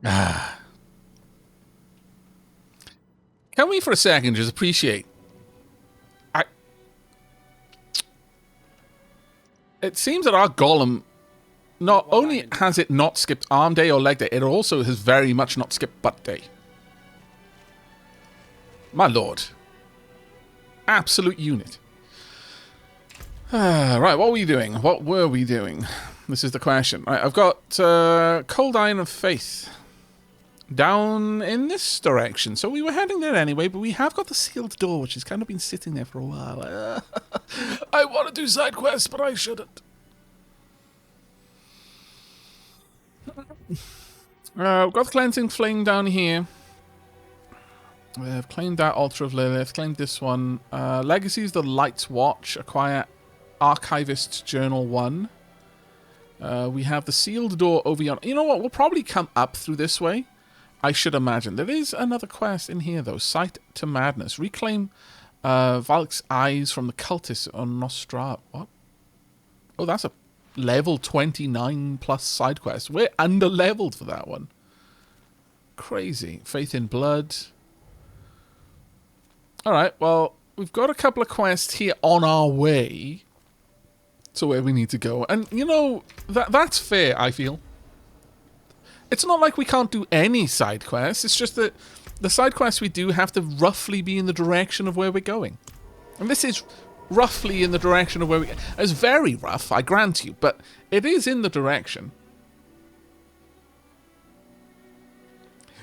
Ah. Can we for a second just appreciate... It seems that our golem, not only has it not skipped arm day or leg day, it also has very much not skipped butt day. My lord. Absolute unit. Right, what were we doing? What were we doing? This is the question. Right, I've got Cold Iron of Faith down in this direction. So we were heading there anyway, but we have got the sealed door, which has kind of been sitting there for a while. I want to do side quests, but I shouldn't. We've got the Cleansing Flame down here. We've claimed that Altar of Lilith, claimed this one. Legacies, the Light's Watch, acquire Archivist's Journal 1. We have the sealed door over yonder. You know what? We'll probably come up through this way, I should imagine. There is another quest in here, though. Sight to Madness. Reclaim Valk's eyes from the cultists on Nostra. What? Oh, that's a level 29 plus side quest. We're under-leveled for that one. Crazy. Faith in Blood. Alright, well, we've got a couple of quests here on our way to where we need to go. And, you know, that's fair, I feel. It's not like we can't do any side quests. It's just that the side quests we do have to roughly be in the direction of where we're going. And this is roughly in the direction of where we... It's very rough, I grant you, but it is in the direction.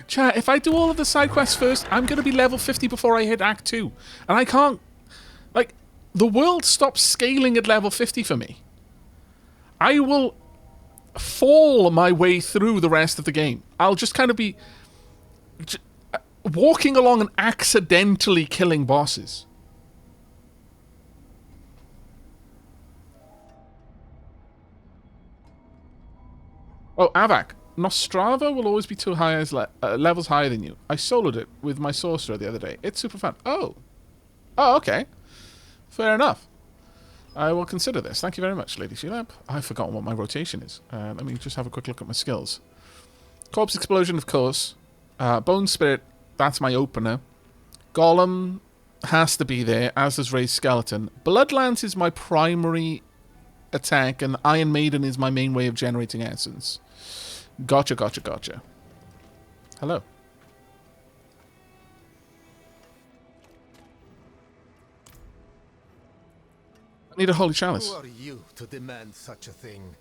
Chat, if I do all of the side quests first, I'm going to be level 50 before I hit Act 2. And I can't... Like, the world stops scaling at level 50 for me. I will fall my way through the rest of the game. I'll just kind of be walking along and accidentally killing bosses. Oh, Aavak. Nostrava will always be too high as levels higher than you. I soloed it with my sorcerer the other day. It's super fun. Oh. Oh, okay. Fair enough. I will consider this. Thank you very much, Lady Sheelab. I've forgotten what my rotation is. Let me just have a quick look at my skills. Corpse Explosion, of course. Bone Spirit, that's my opener. Golem has to be there, as does Raised Skeleton. Bloodlance is my primary attack, and Iron Maiden is my main way of generating essence. Gotcha, gotcha, gotcha. Hello. I need a holy chalice. Who are you to demand such a thing?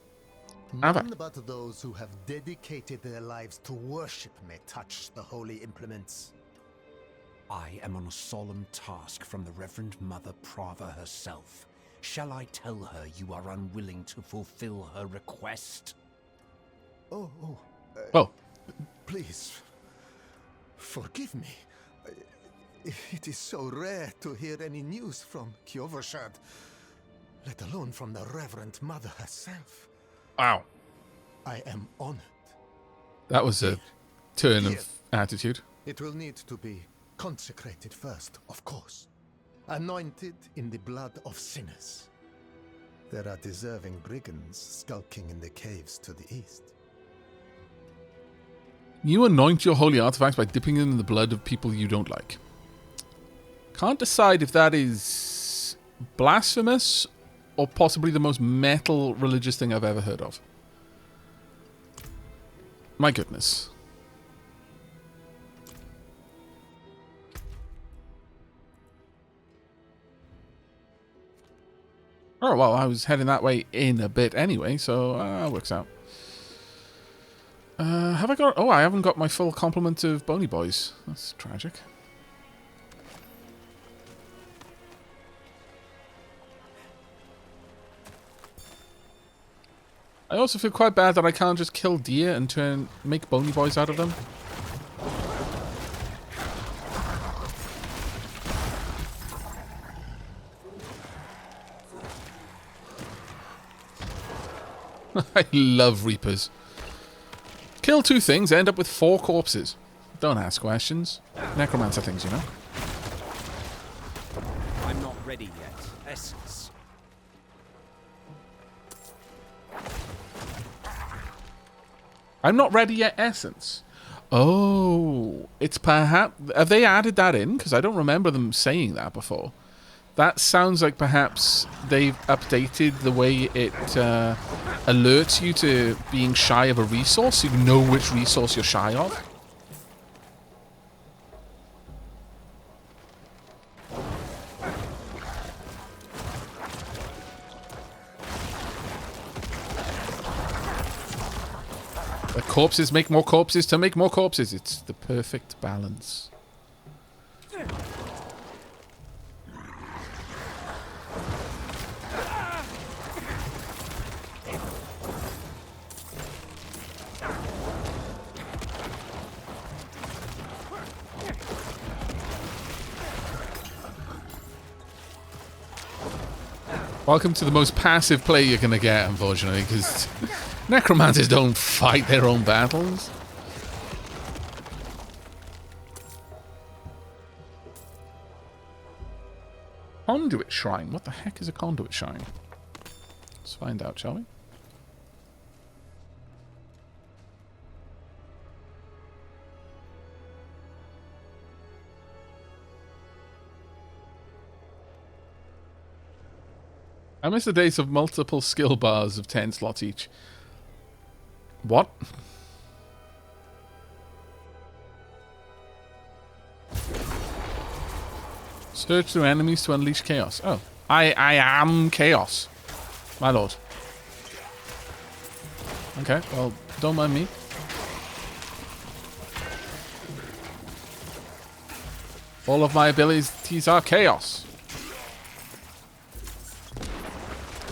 Aavak. None but those who have dedicated their lives to worship may touch the holy implements. I am on a solemn task from the Reverend Mother Prava herself. Shall I tell her you are unwilling to fulfill her request? Oh. Please, forgive me. It is so rare to hear any news from Kjovershad, let alone from the Reverend Mother herself. Wow. I am honored. That was a turn of attitude. It will need to be consecrated first, of course. Anointed in the blood of sinners. There are deserving brigands skulking in the caves to the east. You anoint your holy artifacts by dipping them in the blood of people you don't like. Can't decide if that is blasphemous or possibly the most metal religious thing I've ever heard of. My goodness. Oh, well, I was heading that way in a bit anyway, so it works out. Have I got... Oh, I haven't got my full complement of bony boys. That's tragic. I also feel quite bad that I can't just kill deer and make bony boys out of them. I love Reapers. Kill 2 things, end up with 4 corpses. Don't ask questions. Necromancer things, you know. I'm not ready yet. Essence. I'm not ready yet, Essence. Oh, it's perhaps... Have they added that in? Because I don't remember them saying that before. That sounds like perhaps they've updated the way it alerts you to being shy of a resource, so you know which resource you're shy of. The corpses make more corpses to make more corpses. It's the perfect balance. Welcome to the most passive play you're going to get, unfortunately, because necromancers don't fight their own battles. Conduit shrine. What the heck is a conduit shrine? Let's find out, shall we? I miss the days of multiple skill bars of 10 slots each. What? Search through enemies to unleash chaos. Oh. I am chaos. My lord. Okay, well, don't mind me. All of my abilities are chaos.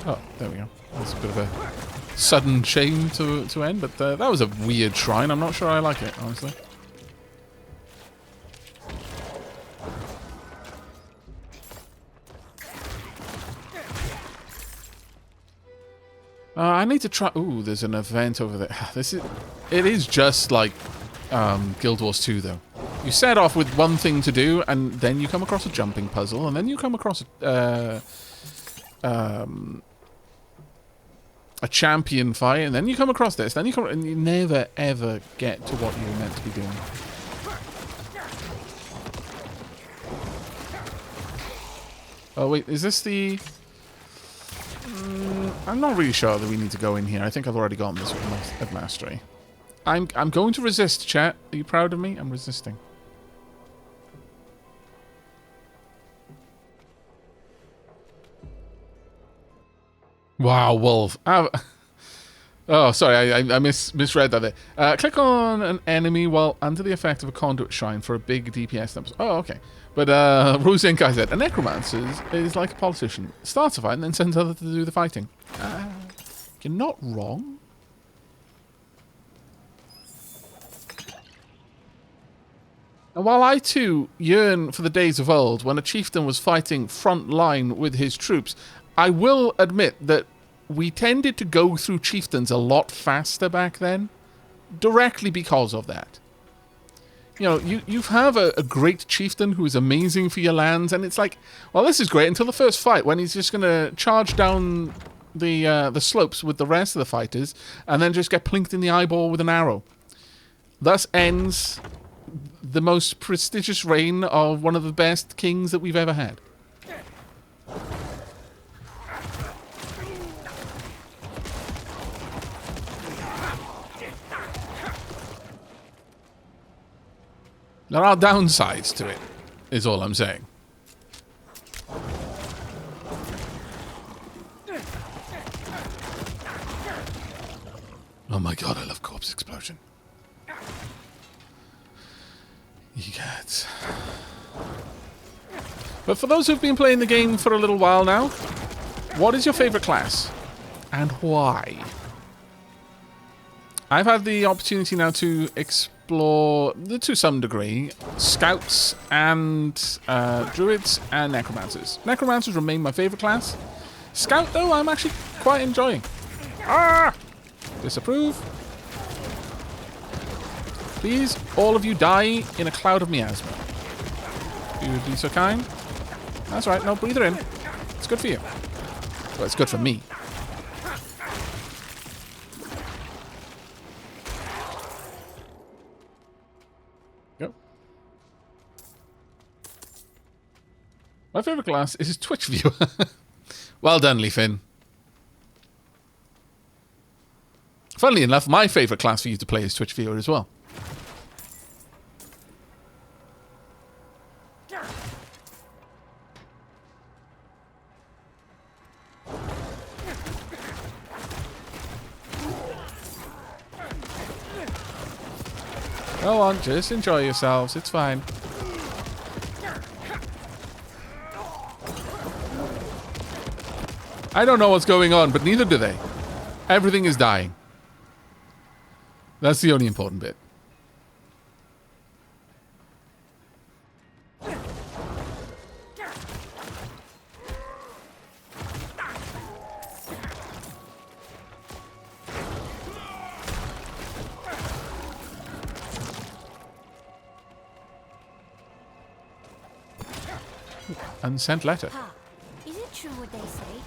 Oh, there we go. That's a bit of a sudden shame to end, but that was a weird shrine. I'm not sure I like it, honestly. I need to try... Ooh, there's an event over there. It is just like Guild Wars 2, though. You set off with one thing to do, and then you come across a jumping puzzle, and then you come across a champion fight, and then you come across this, then you come, and you never ever get to what you're meant to be doing. Oh wait, is this the... I'm not really sure that we need to go in here. I think I've already gotten this at mastery. I'm going to resist, chat. Are you proud of me? I'm resisting. Wow, wolf. Oh, sorry, I misread that there. Click on an enemy while under the effect of a conduit shrine for a big DPS numbers. Oh, okay. But Rose Inc. I said, a necromancer is like a politician. Starts a fight and then sends others to do the fighting. You're not wrong. And while I too yearn for the days of old when a chieftain was fighting front line with his troops, I will admit that we tended to go through chieftains a lot faster back then, directly because of that. You know, you have a great chieftain who is amazing for your lands, and it's like, well, this is great until the first fight, when he's just going to charge down the slopes with the rest of the fighters, and then just get plinked in the eyeball with an arrow. Thus ends the most prestigious reign of one of the best kings that we've ever had. There are downsides to it, is all I'm saying. Oh my god, I love corpse explosion. Yes. But for those who've been playing the game for a little while now, what is your favorite class? And why? I've had the opportunity now to explore, to some degree, scouts and druids and necromancers. Necromancers remain my favorite class. Scout, though, I'm actually quite enjoying. Ah! Disapprove. Please, all of you die in a cloud of miasma. You would be so kind. That's right, no, breathe her in. It's good for you. Well, it's good for me. Yep. My favourite class is his Twitch viewer. Well done, Leafin. Funnily enough, my favourite class for you to play is Twitch viewer as well. Go on, just enjoy yourselves. It's fine. I don't know what's going on, but neither do they. Everything is dying. That's the only important bit. Unsent letter. Ha! Is it true what they say?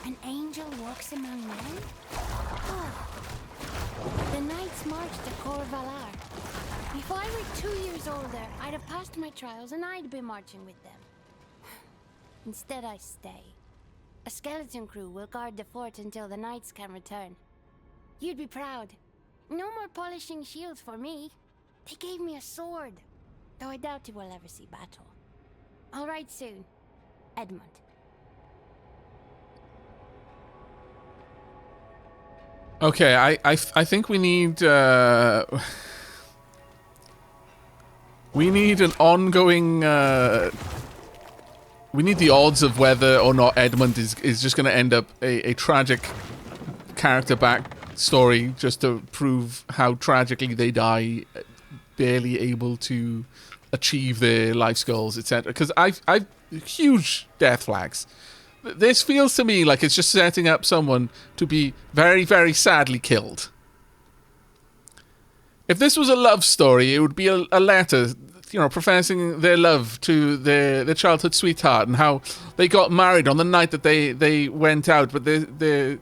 An angel walks among men? Oh. The knights marched to Corvalar. If I were 2 years older, I'd have passed my trials and I'd be marching with them. Instead, I stay. A skeleton crew will guard the fort until the knights can return. You'd be proud. No more polishing shields for me. They gave me a sword, though I doubt we'll ever see battle. All right, soon. Edmund. Okay, I think we need an ongoing we need the odds of whether or not Edmund is just going to end up a tragic character backstory just to prove how tragically they die, barely able to achieve their life's goals, etc. Because I've huge death flags. This feels to me like it's just setting up someone to be very, very sadly killed. If this was a love story, it would be a letter, you know, professing their love to their childhood sweetheart and how they got married on the night that they went out, but they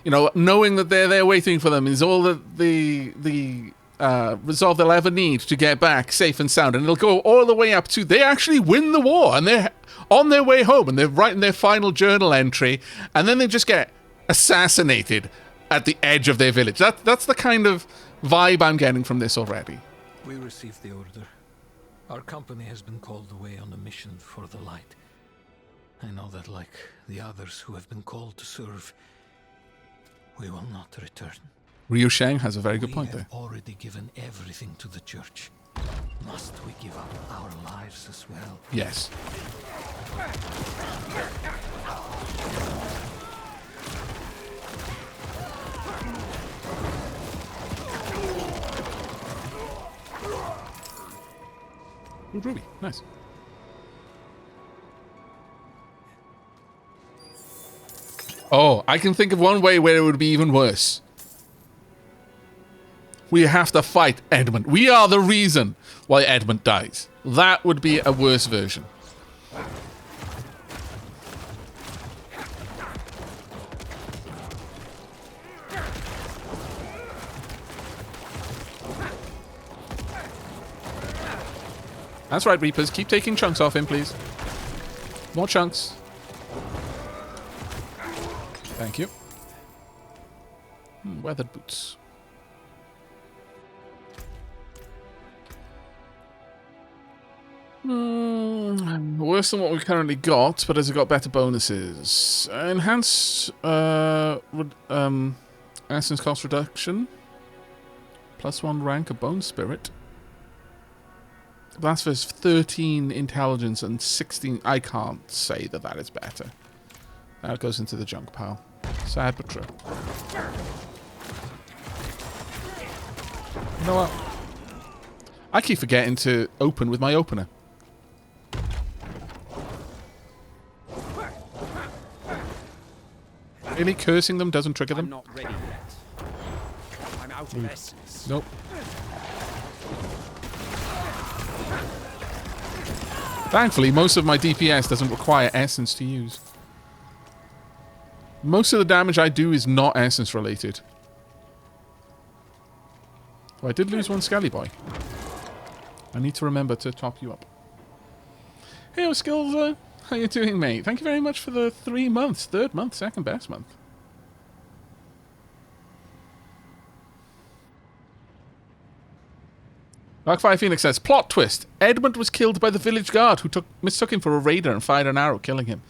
you know, knowing that they're there waiting for them is all the resolve they'll ever need to get back safe and sound, and it'll go all the way up to they actually win the war and they're on their way home and they're writing their final journal entry, and then they just get assassinated at the edge of their village. That's the kind of vibe I'm getting from this already. We received the order. Our company has been called away on a mission for the light. I know that, like the others who have been called to serve, we will not return. Ryu Sheng has a very good point We there. have already given everything to the church. Must we give up our lives as well? Yes. Ooh, Ruby, nice. Oh, I can think of one way where it would be even worse. We have to fight Edmund. We are the reason why Edmund dies. That would be a worse version. That's right, Reapers. Keep taking chunks off him, please. More chunks. Thank you. Weathered boots. Worse than what we've currently got, but has it got better bonuses? Enhanced essence cost reduction. +1 rank of bone spirit. That's for 13 intelligence and 16. I can't say that is better. That goes into the junk pile. Sad but true. You know what? I keep forgetting to open with my opener. Really, cursing them doesn't trigger them? I'm not ready yet. I'm out of essence. Nope. Thankfully, most of my DPS doesn't require essence to use. Most of the damage I do is not essence related. Oh, I did lose one Skelly Boy. I need to remember to top you up. Hey, Skills, how you doing, mate? Thank you very much for the 3 months. 3rd month, 2nd best month. Darkfire Phoenix says, plot twist. Edmund was killed by the village guard who mistook him for a raider and fired an arrow, killing him.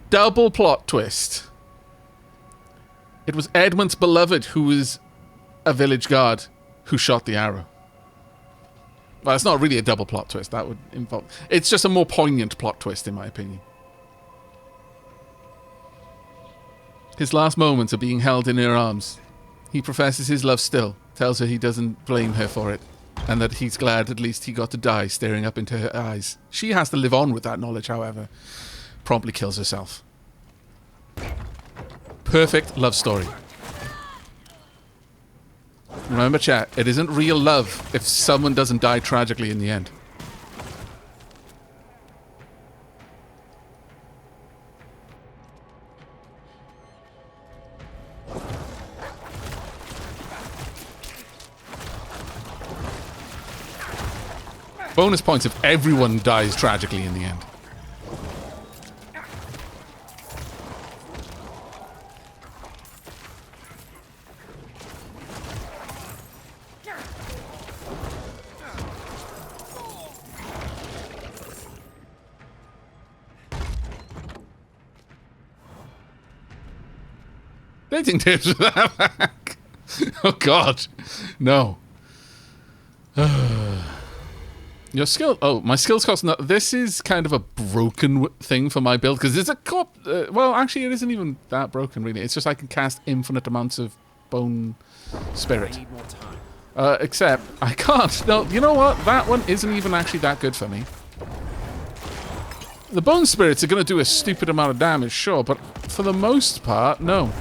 Double plot twist. It was Edmund's beloved who was a village guard who shot the arrow. Well, it's not really a double plot twist. That would involve... It's just a more poignant plot twist, in my opinion. His last moments are being held in her arms. He professes his love still, tells her he doesn't blame her for it, and that he's glad at least he got to die staring up into her eyes. She has to live on with that knowledge, however. Promptly kills herself. Perfect love story. Remember, chat, it isn't real love if someone doesn't die tragically in the end. Bonus points if everyone dies tragically in the end. Dating tips with Aavak. Oh god. No. Your skill... Oh, my skills cost... No, this is kind of a broken thing for my build, because it's a cop... well, actually, it isn't even that broken, really. It's just I can cast infinite amounts of bone spirit. Except, I can't. No, you know what? That one isn't even actually that good for me. The bone spirits are going to do a stupid amount of damage, sure, but for the most part, no.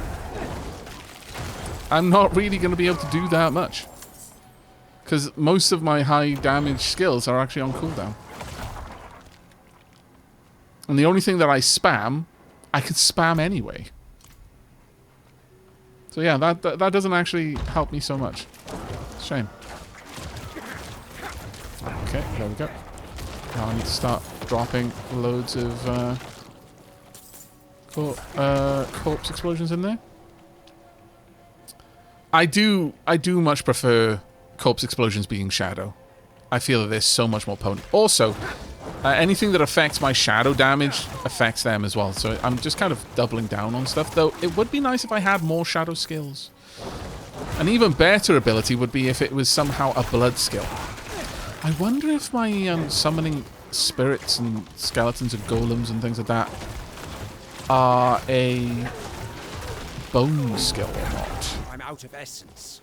I'm not really going to be able to do that much. Because most of my high damage skills are actually on cooldown. And the only thing that I spam, I can spam anyway. So yeah, that doesn't actually help me so much. Shame. Okay, there we go. Now I need to start dropping loads of corpse explosions in there. I do much prefer corpse explosions being shadow. I feel that they're so much more potent. Also, anything that affects my shadow damage affects them as well. So I'm just kind of doubling down on stuff. Though it would be nice if I had more shadow skills. An even better ability would be if it was somehow a blood skill. I wonder if my summoning spirits and skeletons and golems and things like that are a bone skill or not. I'm out of essence.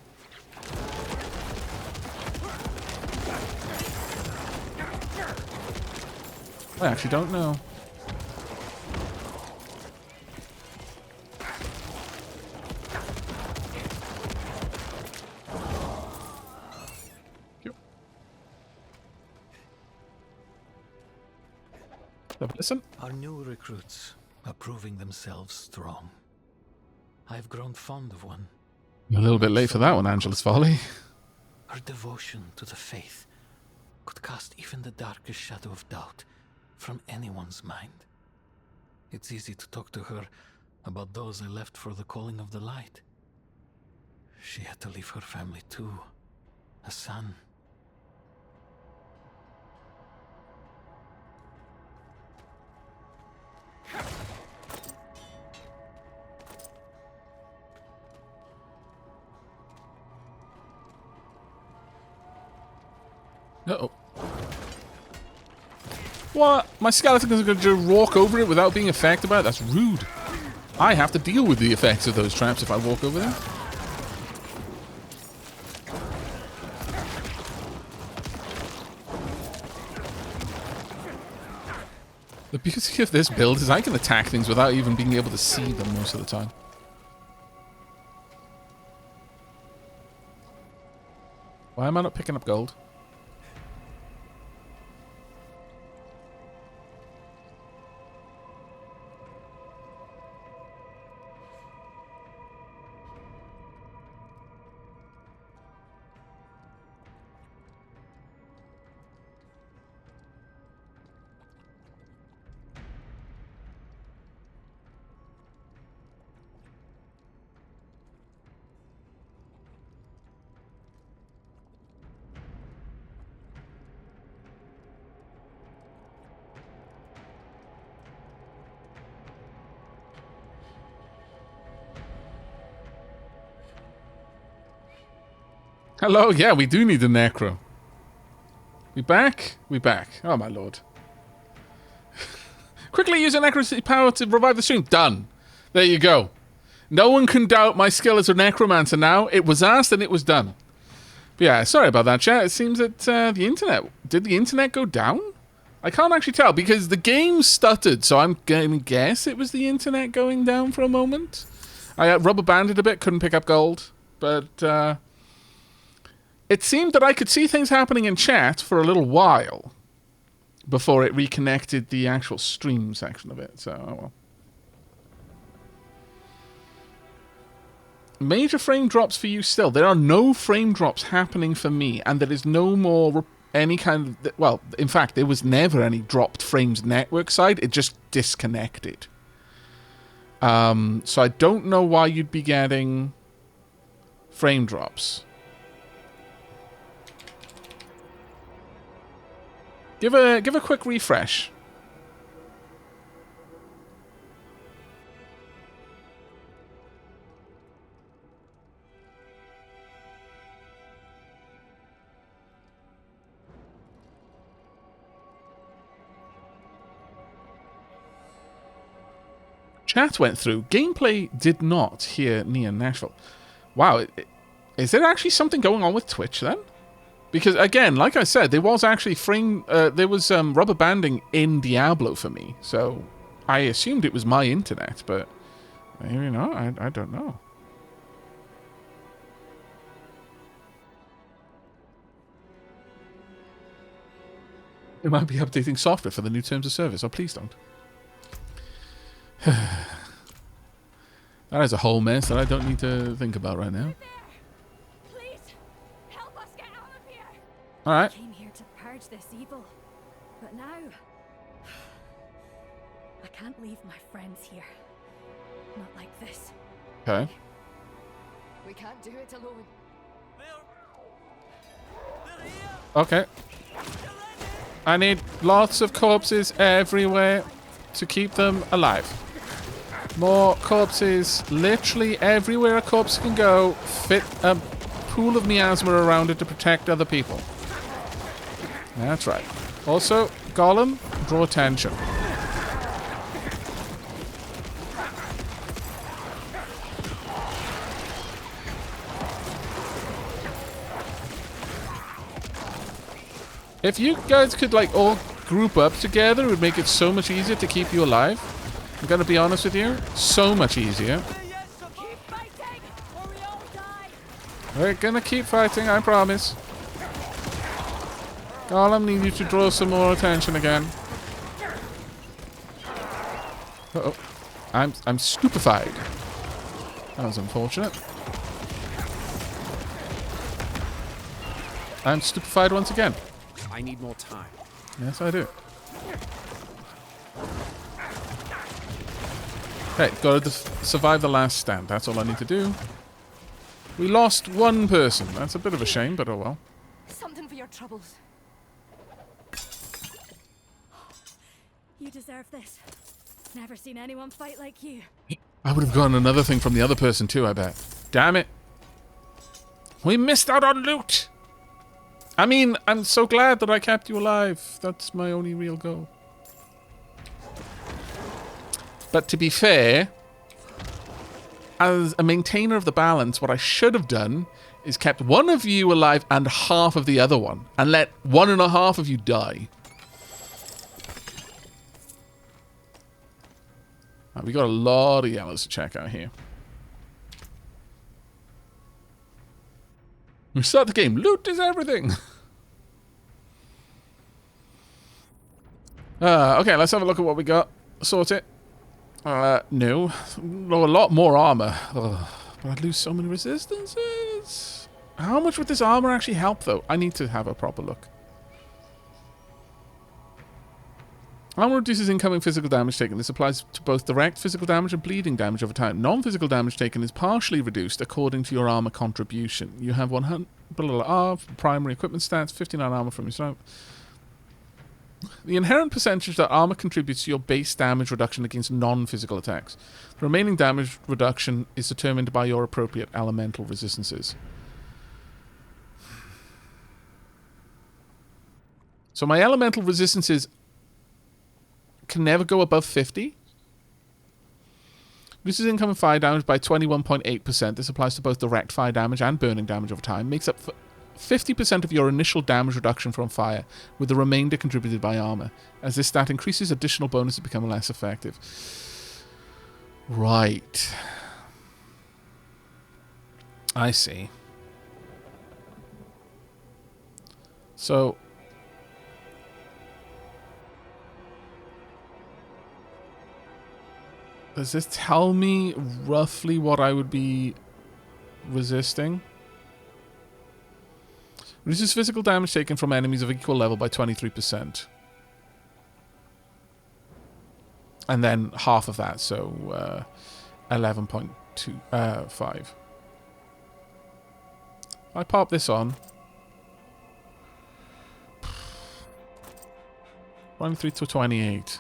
I actually don't know. Listen. Our new recruits are proving themselves strong. I've grown fond of one. A little bit late for that one, Angela's Folly. Her devotion to the faith could cast even the darkest shadow of doubt from anyone's mind. It's easy to talk to her about those I left for the calling of the light. She had to leave her family too. A son. Uh-oh. What? My skeleton is going to just walk over it without being affected by it? That's rude. I have to deal with the effects of those traps if I walk over them. The beauty of this build is I can attack things without even being able to see them most of the time. Why am I not picking up gold? Hello, yeah, we do need a necro. We back? We back. Oh, my lord. Quickly use an necromancy power to revive the stream. Done. There you go. No one can doubt my skill as a necromancer now. It was asked and it was done. But yeah, sorry about that, chat. It seems that the internet... Did the internet go down? I can't actually tell because the game stuttered, so I'm going to guess it was the internet going down for a moment. I rubber banded a bit, couldn't pick up gold. But it seemed that I could see things happening in chat for a little while before it reconnected the actual stream section of it. So, oh well. Major frame drops for you still. There are no frame drops happening for me, and there is no more any kind of... Well, in fact, there was never any dropped frames network side. It just disconnected. So I don't know why you'd be getting frame drops. Give a quick refresh. Chat went through. Gameplay did not here near Nashville. Wow, is there actually something going on with Twitch then? Because again, like I said, there was actually rubber banding in Diablo for me, so I assumed it was my internet, but maybe not. I don't know. It might be updating software for the new terms of service. Oh, please don't. That is a whole mess that I don't need to think about right now. Please, help us get out of here. All right. I came here to purge this evil, but now I can't leave my friends here. Not like this. Okay. We can't do it alone. Okay. I need lots of corpses everywhere to keep them alive. More corpses, literally everywhere a corpse can go. Fit a pool of miasma around it to protect other people. That's right. Also, Golem, draw attention. If you guys could like all group up together, it would make it so much easier to keep you alive. I'm gonna be honest with you, so much easier. Keep fighting, or we all die. We're gonna keep fighting, I promise. Golem, need you to draw some more attention again. Uh-oh. I'm stupefied. That was unfortunate. I'm stupefied once again. I need more time. Yes, I do. Okay, gotta survive the last stand. That's all I need to do. We lost one person. That's a bit of a shame, but oh well. Something for your troubles. You deserve this. Never seen anyone fight like you. I would have gotten another thing from the other person too, I bet. Damn it. We missed out on loot! I mean, I'm so glad that I kept you alive. That's my only real goal. But to be fair, as a maintainer of the balance, what I should have done is kept one of you alive and half of the other one, and let one and a half of you die. Right, we got a lot of yellows to check out here. We start the game. Loot is everything. Okay, let's have a look at what we got. Sort it. No. Oh, a lot more armor. Ugh, but I'd lose so many resistances. How much would this armor actually help, though? I need to have a proper look. Armor reduces incoming physical damage taken. This applies to both direct physical damage and bleeding damage over time. Non-physical damage taken is partially reduced according to your armor contribution. You have 100 primary equipment stats, 59 armor from your side. The inherent percentage that armor contributes to your base damage reduction against non-physical attacks. The remaining damage reduction is determined by your appropriate elemental resistances. So my elemental resistances can never go above 50. Reduces incoming fire damage by 21.8%. This applies to both direct fire damage and burning damage over time. Makes up 50% of your initial damage reduction from fire, with the remainder contributed by armor. As this stat increases, additional bonuses become less effective. Right. I see. So... does this tell me roughly what I would be resisting? Reduces physical damage taken from enemies of equal level by 23%. And then half of that, so 11.25. I pop this on. 23 to 28.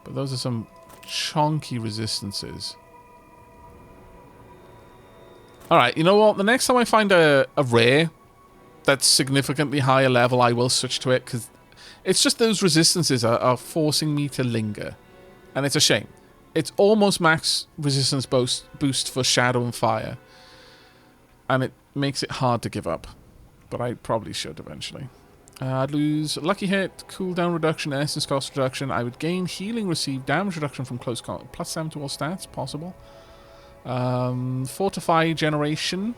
But those are some chunky resistances. Alright, you know what? The next time I find a rare that's significantly higher level, I will switch to it, because it's just those resistances are forcing me to linger. And it's a shame. It's almost max resistance boost for shadow and fire. And it makes it hard to give up. But I probably should eventually. I'd lose lucky hit, cooldown reduction, essence cost reduction. I would gain healing received, damage reduction from close combat, +7 to all stats, possible. Fortify generation.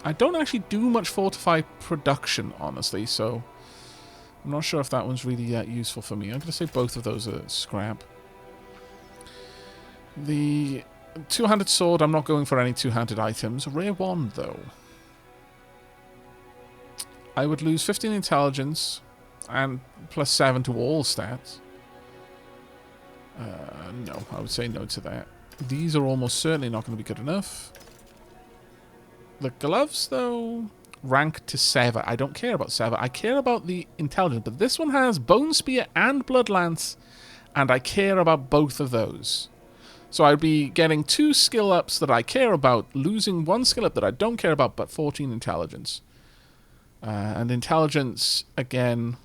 I don't actually do much fortify production, honestly, so I'm not sure if that one's really useful for me. I'm going to say both of those are scrap. The two-handed sword, I'm not going for any two-handed items. Rare wand, though. I would lose 15 intelligence and +7 to all stats. No, I would say no to that. These are almost certainly not going to be good enough. The gloves, though, rank to sever. I don't care about sever. I care about the intelligence. But this one has Bone Spear and Blood Lance, and I care about both of those. So I'd be getting 2 skill ups that I care about, losing 1 skill up that I don't care about, but 14 intelligence. And intelligence, again,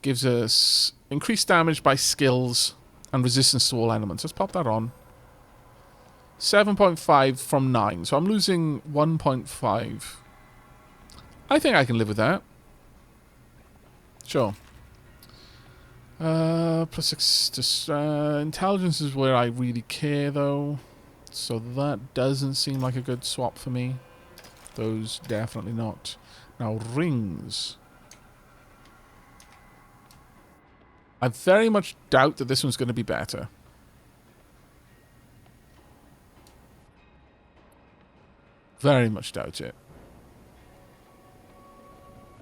gives us increased damage by skills and resistance to all elements. Let's pop that on. 7.5 from 9, so I'm losing 1.5. I think I can live with that. Sure. +6 to... intelligence is where I really care, though. So that doesn't seem like a good swap for me. Those definitely not. Now, rings. I very much doubt that this one's going to be better. Very much doubt it.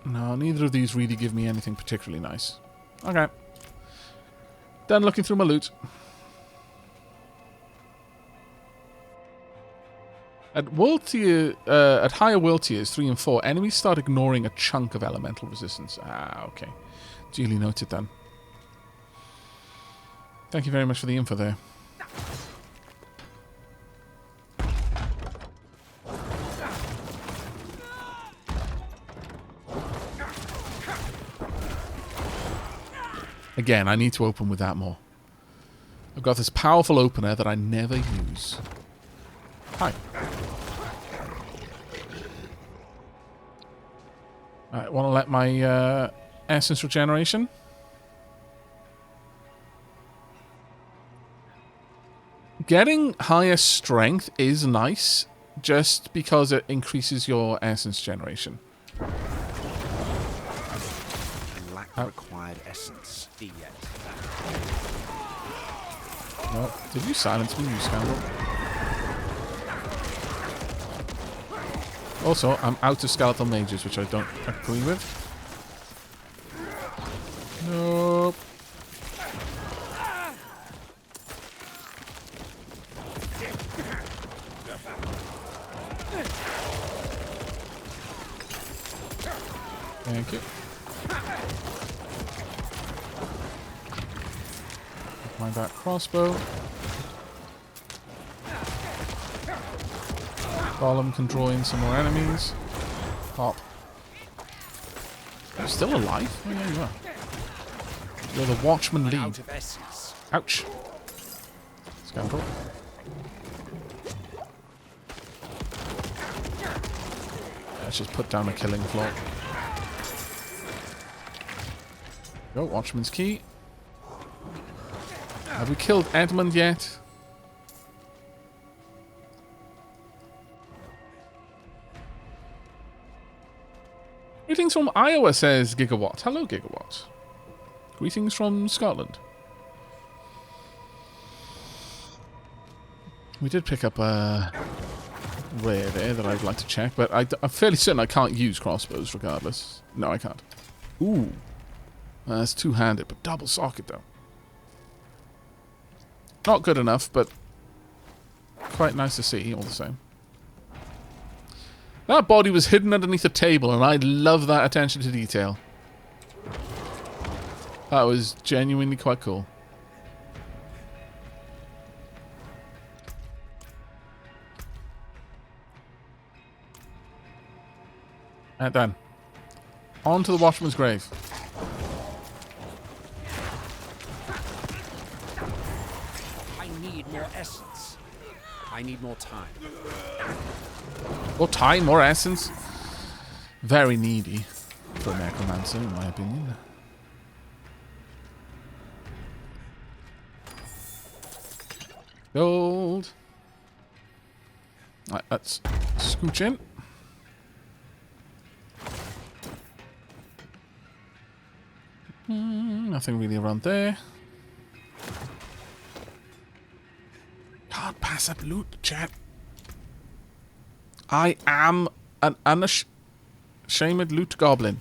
No, neither of these really give me anything particularly nice. Okay. Done looking through my loot. At world tier, at higher world tiers 3 and 4, enemies start ignoring a chunk of elemental resistance. Ah, okay. Duly noted then. Thank you very much for the info there. Again, I need to open with that more. I've got this powerful opener that I never use. Hi. Alright, want to let my essence regeneration. Getting higher strength is nice, just because it increases your essence generation. Lack required essence. Yet. No, did you silence me, you scoundrel? Also, I'm out of skeletal mages, which I don't agree with. Nope. Thank you. Mind that crossbow. Golem can draw in some more enemies. Pop. Still alive? Oh, yeah, you are. You're the Watchman lead. Out of essence. Ouch. Scoundrel. Let's just put down a killing floor. Go, Watchman's key. Have we killed Edmund yet? Greetings from Iowa, says Gigawatt. Hello, Gigawatt. Greetings from Scotland. We did pick up a rare there that I'd like to check, but I'm fairly certain I can't use crossbows regardless. No, I can't. Ooh. That's two-handed, but double socket though. Not good enough, but quite nice to see all the same. That body was hidden underneath a table, and I love that attention to detail. That was genuinely quite cool. And done. On to the Watchman's grave. I need more essence. I need more time. More time, more essence. Very needy for a Necromancer, in my opinion. Gold. Right, let's scooch in. Nothing really around there. Can't pass up loot, chat. I am an unashamed loot goblin.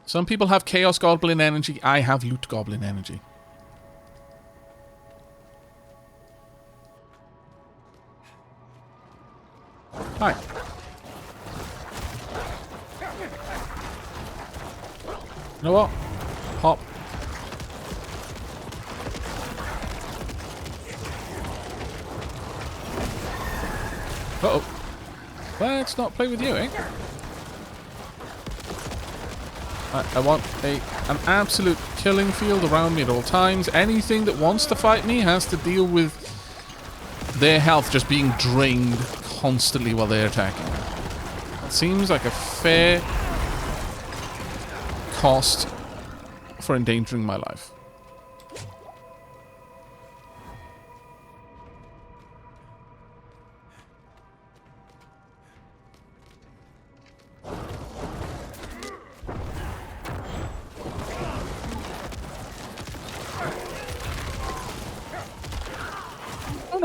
Some people have chaos goblin energy. I have loot goblin energy. Hi. You know what? Hop. Uh-oh. Let's not play with you, eh? I want an absolute killing field around me at all times. Anything that wants to fight me has to deal with their health just being drained constantly while they're attacking. It seems like a fair cost for endangering my life.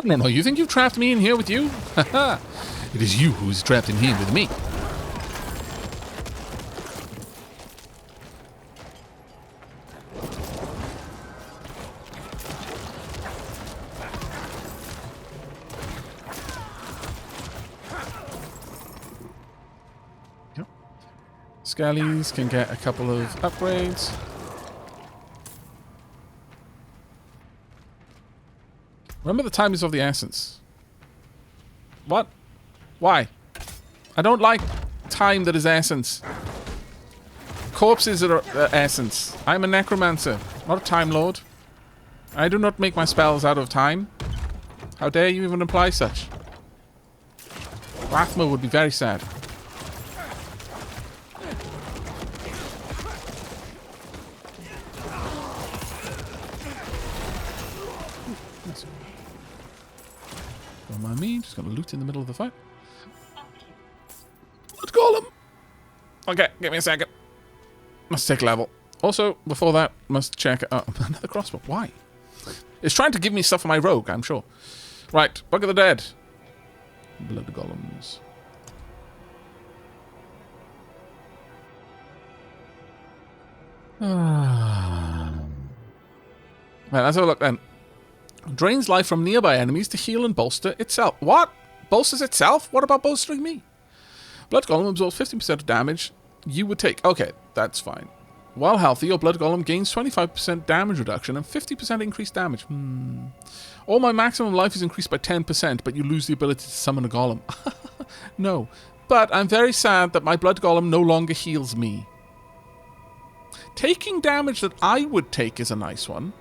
No, you think you've trapped me in here with you? Haha. It is you who is trapped in here with me. Yep. Scallies can get a couple of upgrades. Remember, the time is of the essence. What? Why? I don't like time that is essence. Corpses are essence. I'm a necromancer, not a time lord. I do not make my spells out of time. How dare you even imply such? Rathma would be very sad. Don't mind me, just gonna loot in the middle of the fight. Let's call him! Okay, give me a second. Must take level. Also, before that, must check... another crossbow. Why? It's trying to give me stuff for my rogue, I'm sure. Right, Book of the Dead. Blood golems. Right, let's have a look then. Drains life from nearby enemies to heal and bolster itself. What? Bolsters itself? What about bolstering me? Blood Golem absorbs 50% of damage you would take. Okay, that's fine. While healthy, your blood golem gains 25% damage reduction and 50% increased damage. All my maximum life is increased by 10%, but you lose the ability to summon a golem. No. But I'm very sad that my blood golem no longer heals me. Taking damage that I would take is a nice one.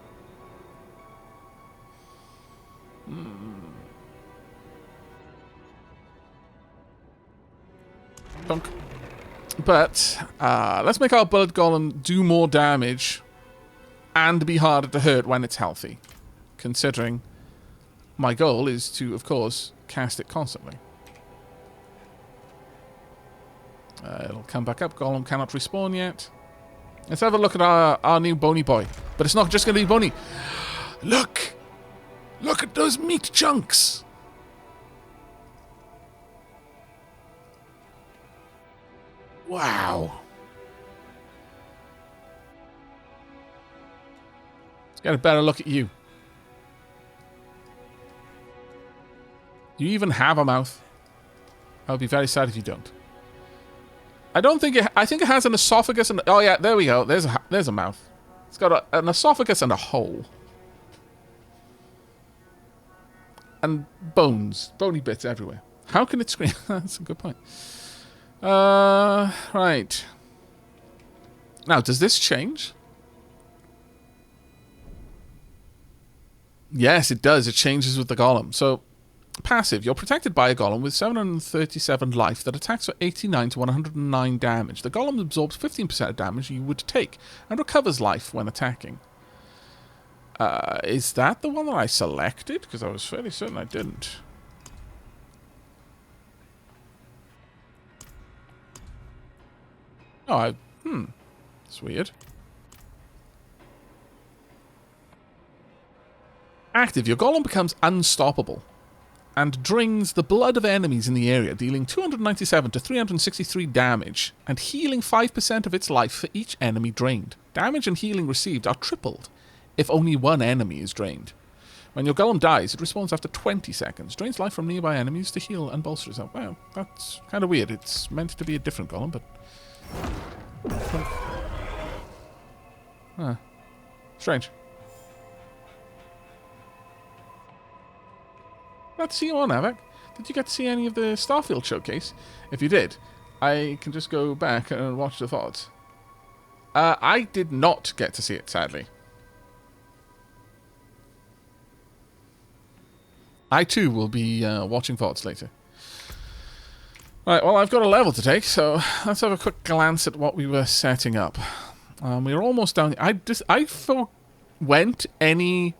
Dunk. But let's make our blood golem do more damage and be harder to hurt when it's healthy. Considering my goal is to, of course, cast it constantly. It'll come back up. Golem cannot respawn yet. Let's have a look at our new bony boy. But it's not just going to be bony. Look! Look at those meat chunks! Wow. Let's get a better look at you. You even have a mouth. I'll be very sad if you don't. I don't think it... I think it has an esophagus and... Oh, yeah, there we go. There's a mouth. It's got an esophagus and a hole. And bones. Bony bits everywhere. How can it scream? That's a good point. Right. Now, does this change? Yes, it does. It changes with the golem. So... Passive. You're protected by a golem with 737 life that attacks for 89 to 109 damage. The golem absorbs 15% of damage you would take and recovers life when attacking. Is that the one that I selected? Because I was fairly certain I didn't. Oh, It's weird. Active. Your golem becomes unstoppable and drains the blood of enemies in the area, dealing 297 to 363 damage, and healing 5% of its life for each enemy drained. Damage and healing received are tripled if only one enemy is drained. When your golem dies, it respawns after 20 seconds, drains life from nearby enemies to heal and bolster itself. Wow, that's kind of weird. It's meant to be a different golem, but... Huh. Strange. Glad to see you on, Aavak. Did you get to see any of the Starfield showcase? If you did, I can just go back and watch the VODs. I did not get to see it, sadly. I too will be watching VODs later. Right, well, I've got a level to take, so let's have a quick glance at what we were setting up. We're almost down. I forwent any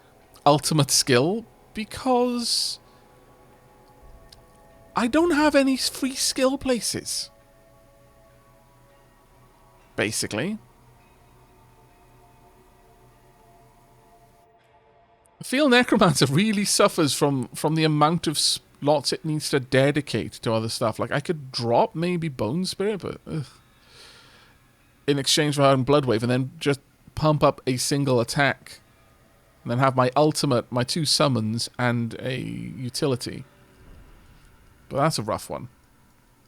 ultimate skill because I don't have any free skill places. Basically. I feel Necromancer really suffers from the amount of slots it needs to dedicate to other stuff. Like, I could drop maybe Bone Spirit, but... in exchange for having Blood Wave, and then just pump up a single attack. And then have my ultimate, my 2 summons, and a utility. But that's a rough one.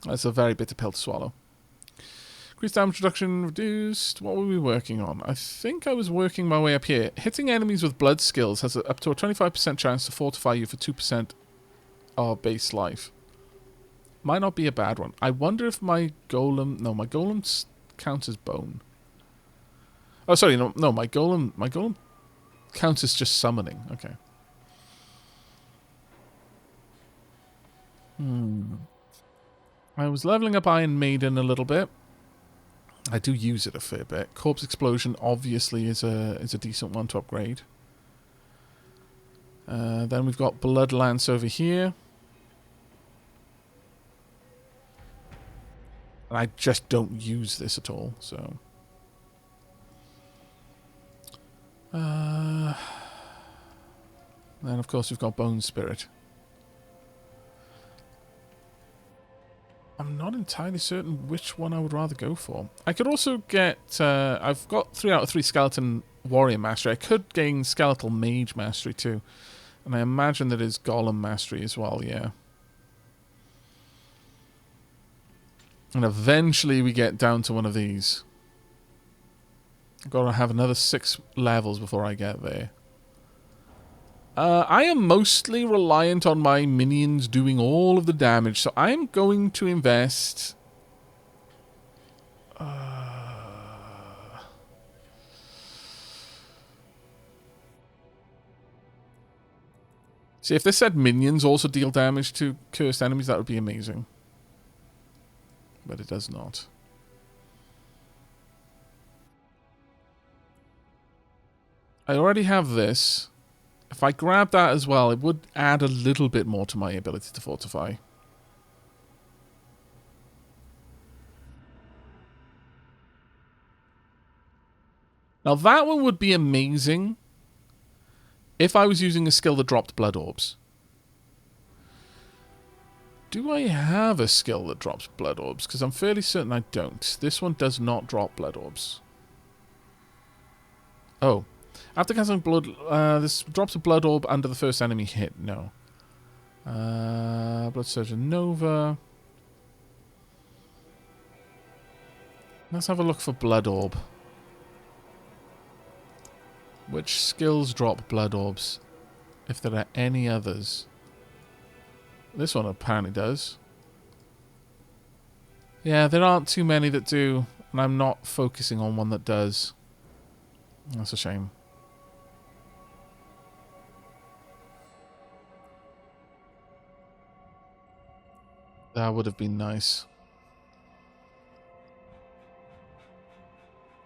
That's a very bitter pill to swallow. Increased damage reduction reduced. What were we working on? I think I was working my way up here. Hitting enemies with blood skills has up to a 25% chance to fortify you for 2% of base life. Might not be a bad one. I wonder if my golem... No, my golem counts as bone. Oh, sorry. No, my golem counts as just summoning. Okay. I was leveling up Iron Maiden a little bit. I do use it a fair bit. Corpse Explosion obviously is a decent one to upgrade. Then we've got Blood Lance over here. And I just don't use this at all, so... Then of course we've got Bone Spirit. I'm not entirely certain which one I would rather go for. I could also get... I've got 3 out of 3 Skeleton Warrior Mastery. I could gain Skeletal Mage Mastery too. And I imagine that is Golem Mastery as well, yeah. And eventually we get down to one of these. I've got to have another 6 levels before I get there. I am mostly reliant on my minions doing all of the damage, so I am going to invest... See, if this said minions also deal damage to cursed enemies, that would be amazing. But it does not. I already have this. If I grab that as well, it would add a little bit more to my ability to fortify. Now that one would be amazing if I was using a skill that dropped blood orbs. Do I have a skill that drops blood orbs? Because I'm fairly certain I don't. This one does not drop blood orbs. Oh. After casting blood... this drops a blood orb under the first enemy hit. No. Blood Surgeon Nova. Let's have a look for blood orb. Which skills drop blood orbs? If there are any others. This one apparently does. Yeah, there aren't too many that do. And I'm not focusing on one that does. That's a shame. That would have been nice.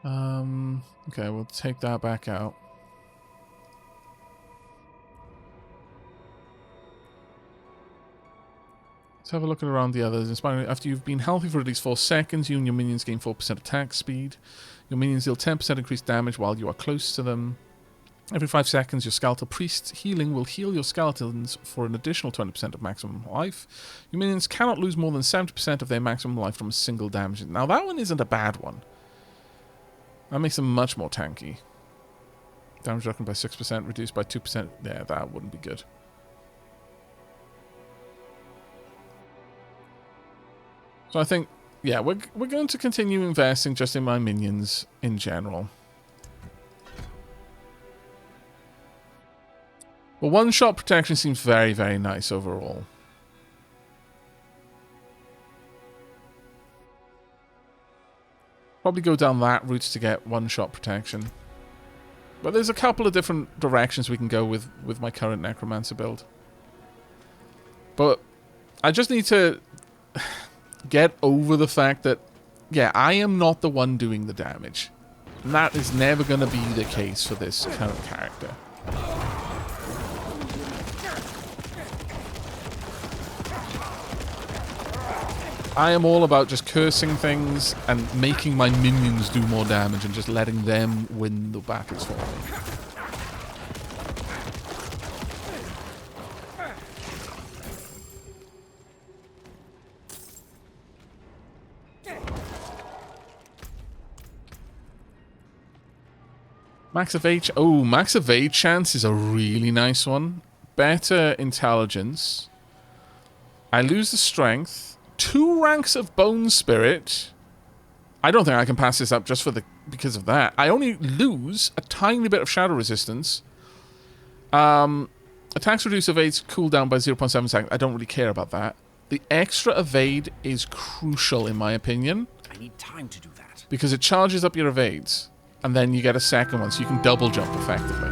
Okay, we'll take that back out. Let's have a look at around the others. Inspiring. After you've been healthy for at least 4 seconds, you and your minions gain 4% attack speed. Your minions deal 10% increased damage while you are close to them. Every 5 seconds, your Skeletal Priest's healing will heal your skeletons for an additional 20% of maximum life. Your minions cannot lose more than 70% of their maximum life from a single damage. Now, that one isn't a bad one. That makes them much more tanky. Damage reduction by 6%, reduced by 2%. Yeah, that wouldn't be good. So I think, yeah, we're going to continue investing just in my minions in general. Well, one-shot protection seems very, very nice overall. Probably go down that route to get one-shot protection. But there's a couple of different directions we can go with my current Necromancer build. But I just need to get over the fact that, yeah, I am not the one doing the damage. And that is never going to be the case for this current character. I am all about just cursing things and making my minions do more damage and just letting them win the battles for me. Max Evade... Oh, Max Evade chance is a really nice one. Better intelligence. I lose the strength. 2 ranks of Bone Spirit. I don't think I can pass this up just because of that. I only lose a tiny bit of shadow resistance. Attacks reduce evade's cooldown by 0.7 seconds. I don't really care about that. The extra evade is crucial in my opinion. I need time to do that. Because it charges up your evades. And then you get a second one, so you can double jump effectively.